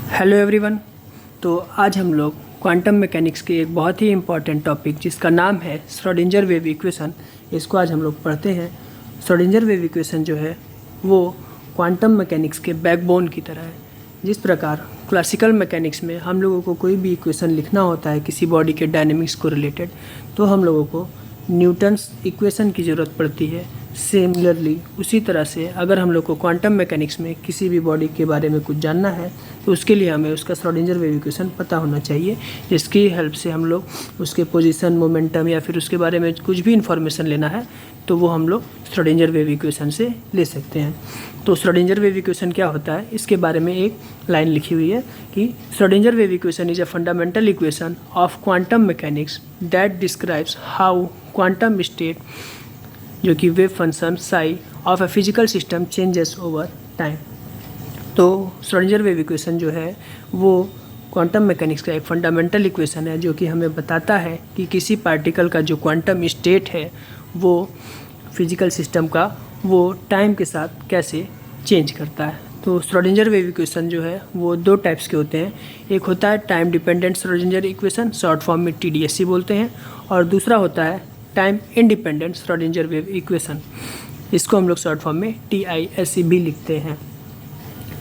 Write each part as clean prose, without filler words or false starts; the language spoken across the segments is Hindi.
Hello everyone. तो आज हम लोग क्वांटम मैकेनिक्स के एक बहुत ही इम्पॉर्टेंट टॉपिक जिसका नाम है श्रोडिंजर वेव इक्वेशन, इसको आज हम लोग पढ़ते हैं। श्रोडिंजर वेव इक्वेशन जो है वो क्वांटम मैकेनिक्स के बैकबोन की तरह है। जिस प्रकार क्लासिकल मैकेनिक्स में हम लोगों को कोई भी इक्वेशन लिखना होता है किसी बॉडी के डायनेमिक्स को रिलेटेड, तो हम लोगों को न्यूटन्स इक्वेशन की ज़रूरत पड़ती है। सिमिलरली उसी तरह से अगर हम लोग को क्वांटम मैकेनिक्स में किसी भी बॉडी के बारे में कुछ जानना है तो उसके लिए हमें उसका श्रोडिंजर वेव इक्वेशन पता होना चाहिए, जिसकी हेल्प से हम लोग उसके पोजीशन, मोमेंटम या फिर उसके बारे में कुछ भी इन्फॉर्मेशन लेना है तो वो हम लोग श्रोडिंजर वेव इक्वेशन से ले सकते हैं। तो श्रोडिंजर वेव इक्वेशन क्या होता है, इसके बारे में एक लाइन लिखी हुई है कि Schrödinger wave equation is a fundamental equation of quantum mechanics that describes how quantum state, जो कि wave function sigh of a physical system changes over time. तो श्रोडिंजर वेव इक्वेशन जो है वो क्वांटम मैकेनिक्स का एक फंडामेंटल इक्वेशन है जो कि हमें बताता है कि किसी पार्टिकल का जो क्वांटम स्टेट है वो फिजिकल सिस्टम का वो टाइम के साथ कैसे चेंज करता है। तो श्रोडिंजर वेव इक्वेशन जो है वो दो टाइप्स के होते हैं। एक होता है time dependent Schrödinger equation, short form में TDSE बोलते हैं, और दूसरा होता है time independent Schrödinger wave equation, इसको हम लोग शॉर्ट फॉर्म में TISE भी लिखते हैं।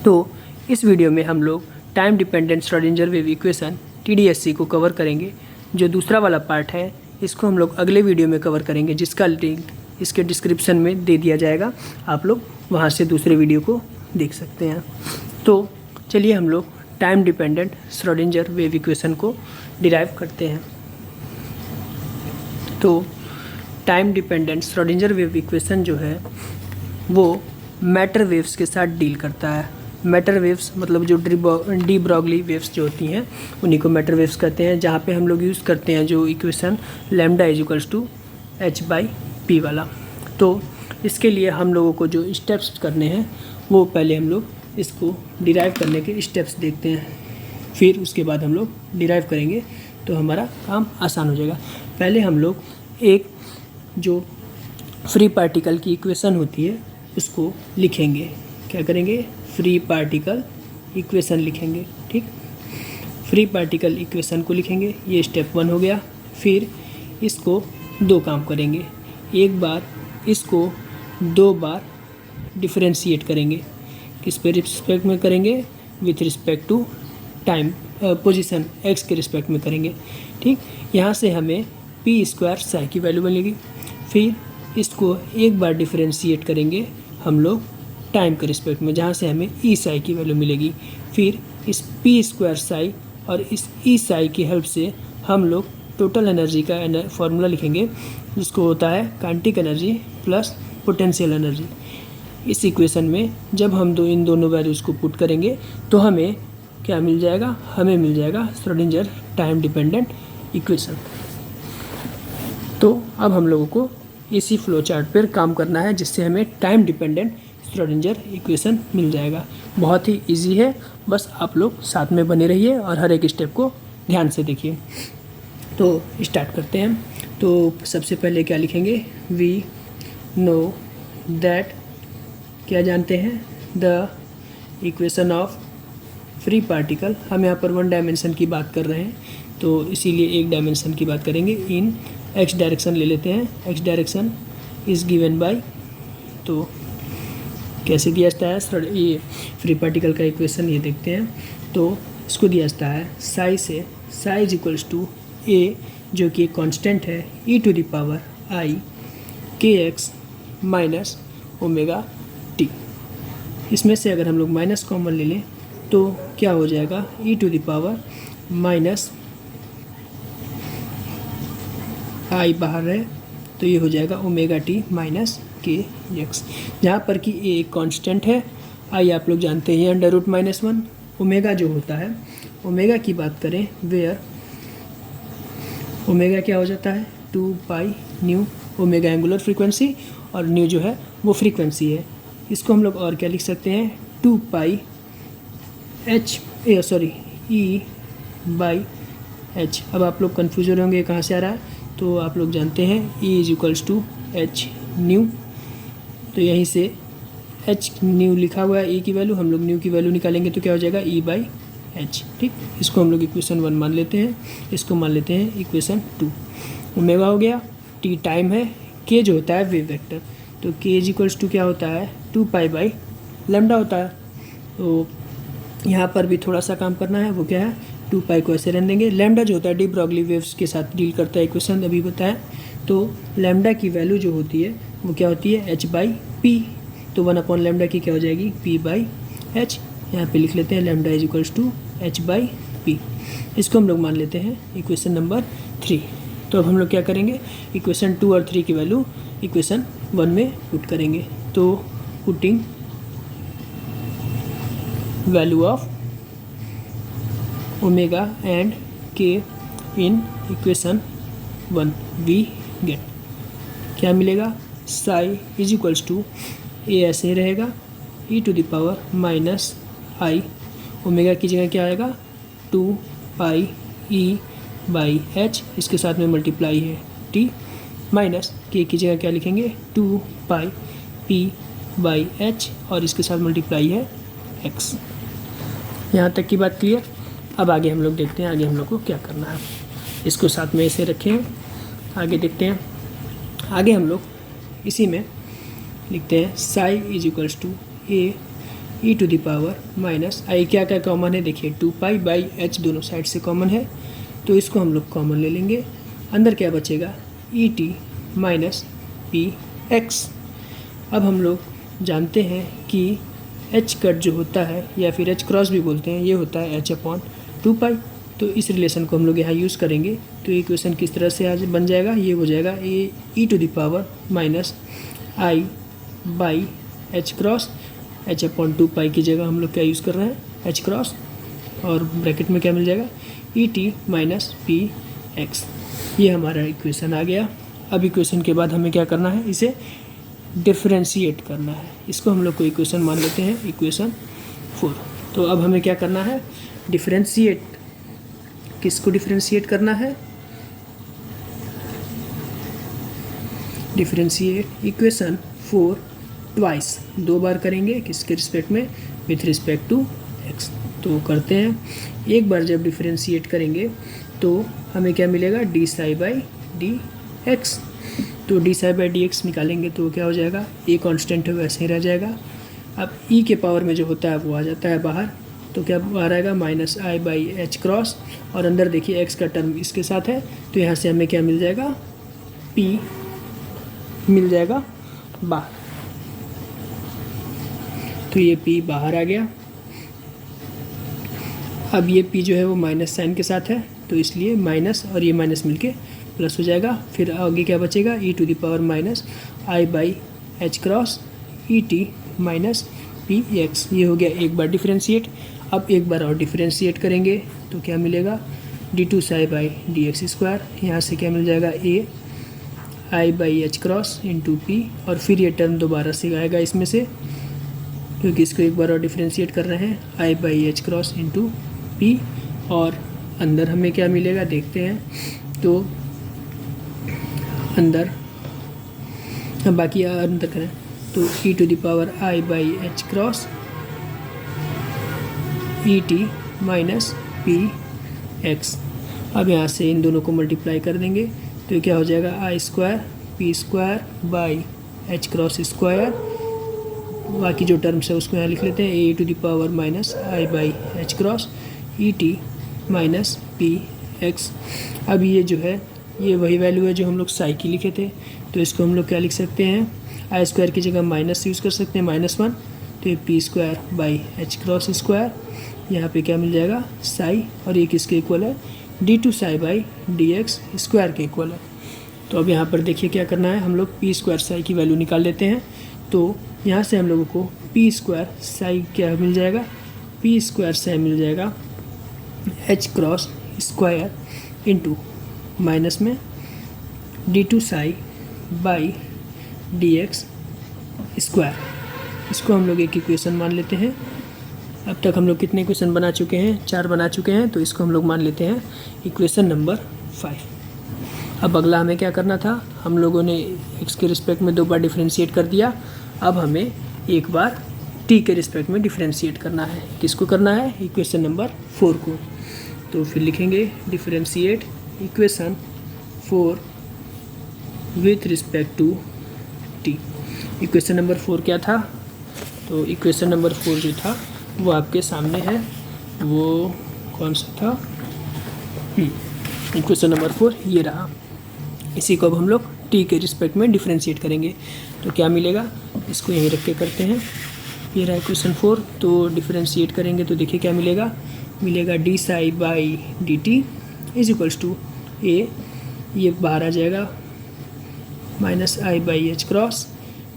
तो इस वीडियो में हम लोग time dependent Schrödinger wave equation TDSE को कवर करेंगे। जो दूसरा वाला पार्ट है इसको हम लोग अगले वीडियो में कवर करेंगे, जिसका लिंक इसके डिस्क्रिप्शन में दे दिया जाएगा, आप लोग वहाँ से दूसरे वीडियो को देख सकते हैं। तो चलिए हम लोग time dependent Schrödinger wave equation को डिराइव करते हैं। तो time dependent Schrödinger wave equation जो है वो मैटर वेव्स के साथ डील करता है। मैटर वेव्स मतलब जो डी ब्रॉगली वेव्स जो होती हैं उन्हीं को मैटर वेव्स कहते हैं, जहाँ पे हम लोग यूज़ करते हैं जो equation lambda is to h/p वाला। तो इसके लिए हम लोगों को जो स्टेप्स करने हैं वो पहले हम लोग इसको डिराइव करने के स्टेप्स देखते हैं, फिर उसके बाद हम लोग डिराइव करेंगे तो हमारा काम आसान हो जाएगा। पहले हम लोग एक जो फ्री पार्टिकल की इक्वेशन होती है उसको लिखेंगे। क्या करेंगे? फ्री पार्टिकल इक्वेशन लिखेंगे। ठीक, फ्री पार्टिकल इक्वेशन को लिखेंगे, ये स्टेप 1 हो गया। फिर इसको दो काम करेंगे, एक बार इसको 2 बार डिफरेंशिएट करेंगे। किस पे रिस्पेक्ट में करेंगे? With respect to time position x के रिस्पेक्ट में करेंगे। ठीक, यहाँ से हमें p² साई की वैल्यू मिलेगी। फिर इसको एक बार डिफरेंशिएट करेंगे हम लोग टाइम के रिस्पेक्ट में, जहाँ से हमें e साई की वैल्यू मिलेगी। फिर इस p² साई और इस e साई की हेल्प से हम लोग टोटल एनर्जी का फॉर्मूला लिखेंगे, जिसको होता है kinetic energy plus potential energy. इस इक्वेशन में जब हम इन दोनों वैल्यूज़ को पुट करेंगे तो हमें क्या मिल जाएगा? हमें मिल जाएगा श्रोडिंजर टाइम डिपेंडेंट इक्वेशन। तो अब हम लोगों को इसी फ्लो चार्ट पर काम करना है, जिससे हमें टाइम डिपेंडेंट श्रोडिंजर इक्वेशन मिल जाएगा। बहुत ही इजी है, बस आप लोग साथ में बने रहिए और हर एक स्टेप को ध्यान से देखिए। तो स्टार्ट करते हैं। तो सबसे पहले क्या लिखेंगे? वी नो दैट, क्या जानते हैं? The equation of free particle. हम यहाँ पर 1 डायमेंशन की बात कर रहे हैं तो इसीलिए 1 डायमेंशन की बात करेंगे। इन x डायरेक्शन ले लेते हैं। x direction is given by, तो कैसे दिया जाता है ये फ्री पार्टिकल का इक्वेशन, ये देखते हैं। तो इसको दिया जाता है साई से, psi is equals to a, जो कि एक कांस्टेंट है, e⁻i kx minus omega t। इसमें से अगर हम लोग माइनस कॉमन ले लें तो क्या हो जाएगा? e⁻ i बाहर है तो ये हो जाएगा ओमेगा t माइनस kx, जहाँ पर कि a एक कांस्टेंट है, i आप लोग जानते हैं √-1। ओमेगा जो होता है, ओमेगा की बात करें वेयर ओमेगा क्या हो जाता है? 2π न्यू। ओमेगा एंगुलर फ्रीक्वेंसी और न्यू जो है वो फ्रीक्वेंसी है। इसको हम लोग और क्या लिख सकते हैं? 2π e/h। अब आप लोग कन्फ्यूज हो रहे होंगे कहाँ से आ रहा है, तो आप लोग जानते हैं e=h न्यू, तो यहीं से h न्यू लिखा हुआ है, e की वैल्यू, हम लोग न्यू की वैल्यू निकालेंगे तो क्या हो जाएगा? एच। ठीक, इसको हम लोग इक्वेशन 1 मान लेते हैं, इसको मान लेते हैं इक्वेशन 2। ओमेगा हो गया, टी टाइम है, के जो होता है वेव वेक्टर, तो के इज इक्वल्स टू क्या होता है 2 पाई बाई लैम्डा होता है। तो यहाँ पर भी थोड़ा सा काम करना है, वो क्या है 2 पाई को ऐसे रहने देंगे। लैम्डा जो होता है डी ब्रॉगली वेव्स के साथ डील करता है, इक्वेशन अभी बताया। तो लैम्डा की वैल्यू जो होती है वो क्या होती है एच बाई पी, तो 1 अपॉन लैम्डा की क्या हो जाएगी पी बाई एच। यहाँ पे लिख लेते हैं lambda is equals to h by p. इसको हम लोग मान लेते हैं इक्वेशन नंबर 3। तो अब हम लोग क्या करेंगे, इक्वेशन 2 और 3 की वैल्यू इक्वेशन 1 में पुट करेंगे। तो putting value of omega and k in equation 1 we get क्या मिलेगा, psi is equals to A ऐसे ही रहेगा e to the power minus i, omega की जगह क्या आएगा 2 पाई ई बाई एच, इसके साथ में मल्टीप्लाई है टी, माइनस के की जगह क्या लिखेंगे 2 पाई पी बाई एच, और इसके साथ मल्टीप्लाई है एक्स। यहाँ तक की बात क्लियर। अब आगे हम लोग देखते हैं आगे हम लोग को क्या करना है। इसको साथ में ऐसे रखें, आगे देखते हैं। आगे हम लोग इसी में लिखते हैं psi is equals to A e to the power minus i, क्या क्या कॉमन है देखिए 2 पाई बाई एच दोनों साइड से कॉमन है, तो इसको हम लोग कॉमन ले लेंगे। अंदर क्या बचेगा ई टी माइनस पी एक्स। अब हम लोग जानते हैं कि एच कट जो होता है या फिर एच क्रॉस भी बोलते हैं, ये होता है एच अपॉन 2 पाई। तो इस रिलेशन को हम लोग यहाँ यूज़ करेंगे। तो इक्वेशन किस तरह से आज बन जाएगा, ये हो जाएगा A e to the power minus i by h cross, h upon 2 pi की जगह हम लोग क्या यूज़ कर रहे हैं एच क्रॉस, और ब्रैकेट में क्या मिल जाएगा ई टी माइनस पी एक्स। ये हमारा इक्वेशन आ गया। अब इक्वेशन के बाद हमें क्या करना है, इसे डिफ्रेंशिएट करना है। इसको हम लोग को इक्वेशन मान लेते हैं इक्वेशन 4। तो अब हमें क्या करना है डिफ्रेंशिएट, किसको डिफ्रेंशिएट करना है, डिफ्रेंशिएट इक्वेशन 4 ट्वाइस, 2 बार करेंगे, किसके रिस्पेक्ट में विथ रिस्पेक्ट टू एक्स। तो करते हैं, एक बार जब डिफ्रेंशिएट करेंगे तो हमें क्या मिलेगा d psi by d x. तो d psi by d x निकालेंगे तो क्या हो जाएगा, ए कांस्टेंट है वैसे ही रह जाएगा। अब ई के पावर में जो होता है वो आ जाता है बाहर, तो क्या बाहर आएगा minus i by h cross, और अंदर देखिए एक्स का टर्म इसके साथ है, तो यहाँ से हमें क्या मिल जाएगा पी मिल जाएगा बाहर। तो ये पी बाहर आ गया। अब ये पी जो है वो माइनस साइन के साथ है, तो इसलिए माइनस और ये माइनस मिलके प्लस हो जाएगा। फिर आगे क्या बचेगा e to the power minus i by h cross e t minus p x. ये हो गया एक बार डिफ्रेंशिएट। अब एक बार और डिफ्रेंशिएट करेंगे तो क्या मिलेगा d two psi by d x square, यहाँ से क्या मिल जाएगा A i by h cross into p, और फिर ये टर्म दोबारा से आएगा इसमें से, क्योंकि इसको एक बार और डिफ्रेंशिएट कर रहे हैं i by h cross into p, और अंदर हमें क्या मिलेगा देखते हैं। तो अंदर हम बाकी अंदर करें तो e to the power i by h cross e t minus p x. अब यहाँ से इन दोनों को मल्टीप्लाई कर देंगे तो क्या हो जाएगा i square p square by h cross square, बाकी जो टर्म्स है उसको यहाँ लिख लेते हैं A to the power minus i by h cross e t minus p x. अब ये जो है ये वही वैल्यू है जो हम लोग साई की लिखे थे, तो इसको हम लोग क्या लिख सकते हैं आई स्क्वायर की जगह माइनस यूज़ कर सकते हैं -1, तो ये P square by h cross square, यहाँ पे क्या मिल जाएगा साई, और ये किसके इक्वल है d two psi by d x square के इक्वल है। तो अब यहाँ पर देखिए क्या करना है, हम लोग पी स्क्वायर साई की वैल्यू निकाल लेते हैं। तो यहाँ से हम लोगों को पी स्क्वायर साई क्या मिल जाएगा, पी स्क्वायर साई मिल जाएगा h cross square into minus में d two psi by d x square. इसको हम लोग एक इक्वेशन मान लेते हैं। अब तक हम लोग कितने इक्वेशन बना चुके हैं, 4 बना चुके हैं, तो इसको हम लोग मान लेते हैं इक्वेशन नंबर 5। अब अगला हमें क्या करना था, हम लोगों ने एक्स के रिस्पेक्ट में 2 बार डिफ्रेंशिएट कर दिया। अब हमें एक बार टी के रिस्पेक्ट में डिफरेंशिएट करना है। किसको करना है? इक्वेशन नंबर 4 को। तो फिर लिखेंगे differentiate equation 4 with respect to t. Equation number 4 क्या था? तो इक्वेशन नंबर 4 जो था वो आपके सामने है, वो कौन सा था? इक्वेशन नंबर 4 ये रहा। इसी को अब हम लोग टी के रिस्पेक्ट में डिफरेंशिएट करेंगे। तो क्या मिलेगा? इसको यहीं रख के करते हैं। ये रहा इक्वेशन 4। तो डिफरेंशिएट करेंगे तो देखिए क्या मिलेगा? मिलेगा d psi by d t is equals to A, ये बाहर आ जाएगा, minus i by h cross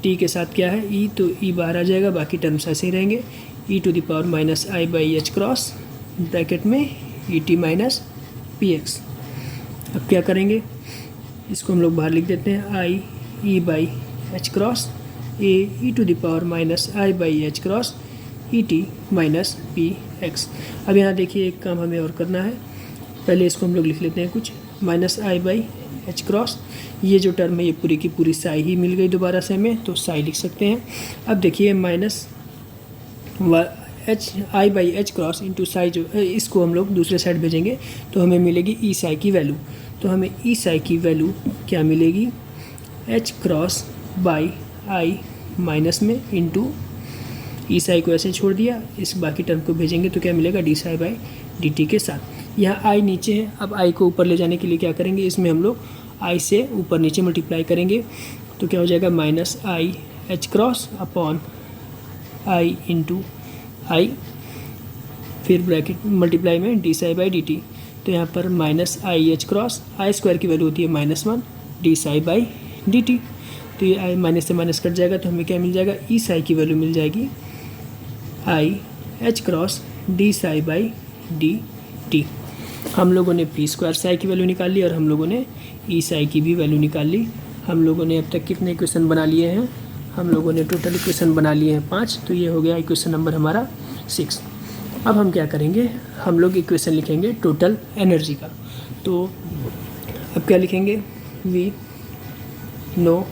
t के साथ क्या है? ई, तो ई बाहर आ जाएगा, बाकी टर्म्स ऐसे ही रहेंगे। E to the power minus i by h cross bracket में e t minus p x. अब क्या करेंगे? इसको हम लोग बाहर लिख देते हैं, i e by h cross A e to the power minus i by h cross e t minus p x. अब यहाँ देखिए एक काम हमें और करना है। पहले इसको हम लोग लिख लेते हैं कुछ, minus i by h cross, ये जो टर्म है ये पूरी की पूरी साई ही मिल गई दोबारा से हमें, तो साई लिख सकते हैं। अब देखिए minus H I by h cross into Sai, जो इसको हम लोग दूसरे साइड भेजेंगे तो हमें मिलेगी ई साई की वैल्यू। तो हमें ई साई की वैल्यू क्या मिलेगी? H cross by I minus में इंटू ई साई को ऐसे छोड़ दिया, इस बाकी टर्म को भेजेंगे तो क्या मिलेगा? D psi by d T के साथ। यहाँ आई नीचे है, अब आई को ऊपर ले जाने के लिए क्या करेंगे? इसमें हम लोग आई से ऊपर नीचे मल्टीप्लाई करेंगे तो क्या हो जाएगा? Minus i h cross upon i into i, फिर ब्रैकेट मल्टीप्लाई में d psi by d t. तो यहाँ पर minus i h cross, i square की वैल्यू होती है -1 d psi by d t. तो ये आई माइनस से माइनस कट जाएगा तो हमें क्या मिल जाएगा? ई साई की वैल्यू मिल जाएगी आई h cross D psi by d T. हम लोगों ने पी स्क्वायर साई की वैल्यू निकाल ली और हम लोगों ने ई साई की भी वैल्यू निकाल ली। हम लोगों ने अब तक कितने इक्वेशन बना लिए हैं? हम लोगों ने टोटल इक्वेशन बना लिए हैं 5। तो ये हो गया इक्वेशन नंबर हमारा 6। अब हम क्या करेंगे? हम लोग इक्वेशन लिखेंगे टोटल एनर्जी का। तो अब क्या लिखेंगे? वी नो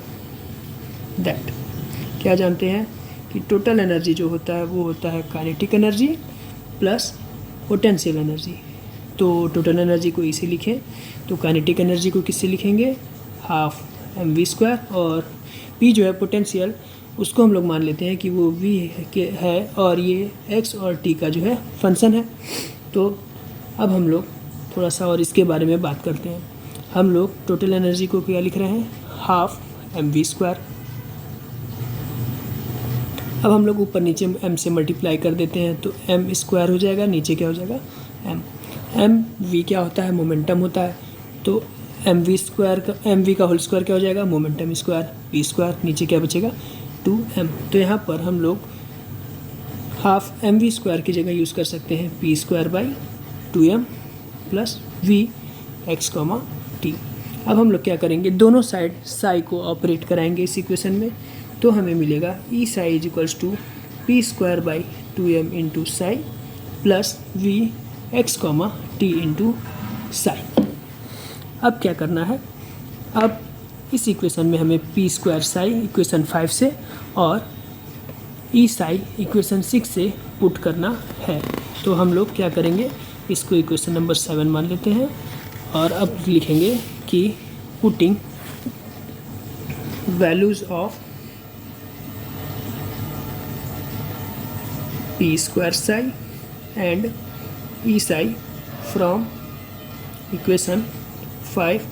दैट, क्या जानते हैं कि टोटल एनर्जी जो होता है वो होता है kinetic energy plus potential energy. तो टोटल एनर्जी को इसे लिखें तो काइनेटिक एनर्जी को किससे लिखेंगे? हाफ एम वी स्क्वायर, और पी जो है पोटेंशियल उसको हम लोग मान लेते हैं कि वो वी है और ये एक्स और टी का जो है फंक्शन है। तो अब हम लोग थोड़ा सा और इसके बारे में बात करते हैं। हम लोग टोटल एनर्जी को क्या लिख रहे हैं? Half m v square. अब हम लोग ऊपर नीचे m से मल्टीप्लाई कर देते हैं तो m स्क्वायर हो जाएगा, नीचे क्या हो जाएगा? m v क्या होता है? मोमेंटम होता है। तो एम वी का होल स्क्वायर क्या हो जाएगा? मोमेंटम स्क्वायर p स्क्वायर, नीचे क्या बचेगा? 2m। तो यहाँ पर हम लोग हाफ एम वी स्क्वायर की जगह यूज़ कर सकते हैं p square by 2m plus v x comma t. अब हम लोग क्या करेंगे? दोनों साइड साई को ऑपरेट कराएंगे इस इक्वेशन में, तो हमें मिलेगा e psi is equals to p square by 2m into psi plus v x comma t into psi. अब क्या करना है? अब इस इक्वेशन में हमें पी स्क्वायर साई इक्वेशन 5 से और ई साई इक्वेशन 6 से पुट करना है। तो हम लोग क्या करेंगे? इसको इक्वेशन नंबर 7 मान लेते हैं और अब लिखेंगे कि putting values of p square psi and e psi from equation 5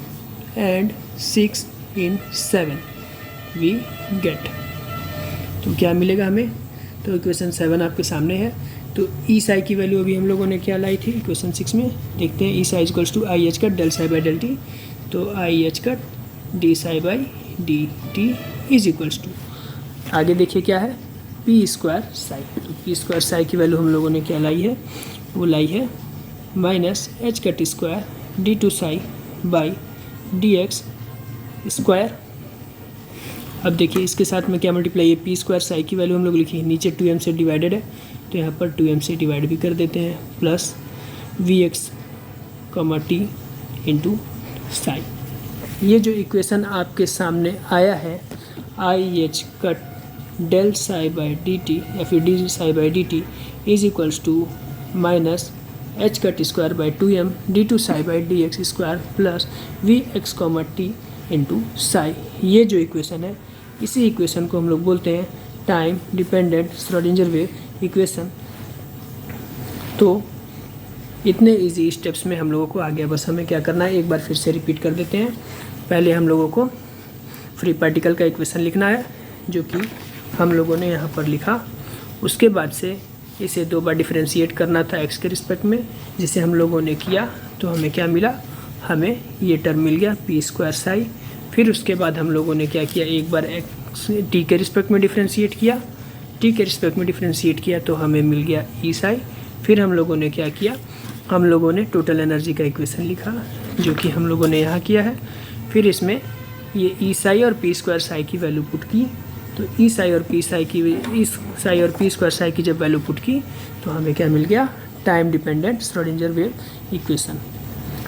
and 6 in 7 we get। तो क्या मिलेगा हमें? तो इक्वेशन 7 आपके सामने है। तो ई साई की वैल्यू अभी हम लोगों ने क्या लाई थी इक्वेशन 6 में? देखते हैं। E psi equals to i h cut del psi by del t. तो i h cut d psi by d t is equals to, आगे देखिए क्या है? P square psi. तो पी स्क्वायर साई की वैल्यू हम लोगों ने क्या लाई है? वो लाई है minus h cut square d two psi by d x square. अब देखिए इसके साथ में क्या मल्टीप्लाई है? पी स्क्वायर साई की वैल्यू हम लोग लिखी है, नीचे 2m से डिवाइडेड है तो यहाँ पर 2m से डिवाइड भी कर देते हैं, plus v x comma t into psi. ये जो इक्वेशन आपके सामने आया है i h cut del psi by d t या फिर d psi by d t is equals to minus h cut square by 2m d two psi by d x square plus v x comma t into psi. ये जो इक्वेशन है, इसी इक्वेशन को हम लोग बोलते हैं time dependent Schrodinger wave equation. तो इतने इजी स्टेप्स में हम लोगों को आ गया। बस हमें क्या करना है, एक बार फिर से रिपीट कर देते हैं। पहले हम लोगों को फ्री पार्टिकल का इक्वेशन लिखना है, जो कि हम लोगों ने यहाँ पर लिखा। उसके बाद से इसे 2 बार डिफरेंशिएट करना था एक्स के रिस्पेक्ट में, जिसे हम लोगों ने किया। तो हमें क्या मिला, हमें ये टर्म मिल गया पी स्क्वायर साई। फिर उसके बाद हम लोगों ने क्या किया, एक बार एक्स टी के रिस्पेक्ट में डिफरेंशिएट किया। टी के रिस्पेक्ट में डिफरेंशिएट किया तो हमें मिल गया ई साई। फिर हम लोगों ने क्या किया, हम लोगों ने टोटल एनर्जी का इक्वेशन लिखा, जो कि हम लोगों ने यहाँ किया है। फिर इसमें ये ई साई और पी स्क्वायर साई की वैल्यू पुट की। तो ई साई और पी साई की, ई साई और पी स्क्वायर साई की जब वैल्यू पुट की तो हमें क्या मिल गया, time dependent Schrodinger wave equation.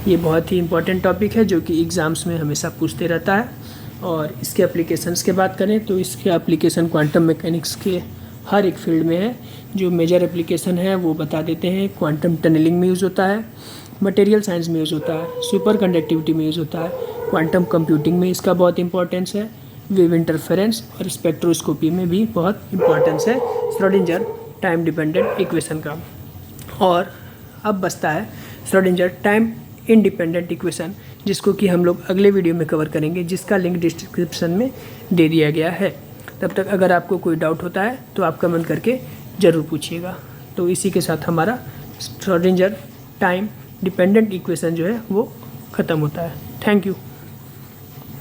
ये बहुत ही इंपॉर्टेंट टॉपिक है, जो कि एग्ज़ाम्स में हमेशा पूछते रहता है। और इसके एप्लीकेशंस की बात करें तो इसके एप्लीकेशन क्वांटम मैकेनिक्स के हर एक फील्ड में है। जो मेजर एप्लीकेशन है वो बता देते हैं। क्वांटम टनलिंग में यूज़ होता है, मटेरियल साइंस में यूज़ होता है, सुपर कंडक्टिविटी में यूज़ होता है, क्वांटम कंप्यूटिंग में इसका बहुत इंपॉर्टेंस है, वेव इंटरफेरेंस और स्पेक्ट्रोस्कोपी में भी बहुत इंपॉर्टेंस है श्रोडिंगर टाइम डिपेंडेंट इक्वेशन का। और अब बचता है श्रोडिंगर टाइम इंडिपेंडेंट इक्वेशन, जिसको कि हम लोग अगले वीडियो में कवर करेंगे, जिसका लिंक डिस्क्रिप्शन में दे दिया गया है। तब तक अगर आपको कोई डाउट होता है तो आप कमेंट करके ज़रूर पूछिएगा। तो इसी के साथ हमारा श्रोडिंगर टाइम डिपेंडेंट इक्वेशन जो है वो ख़त्म होता है। Thank you.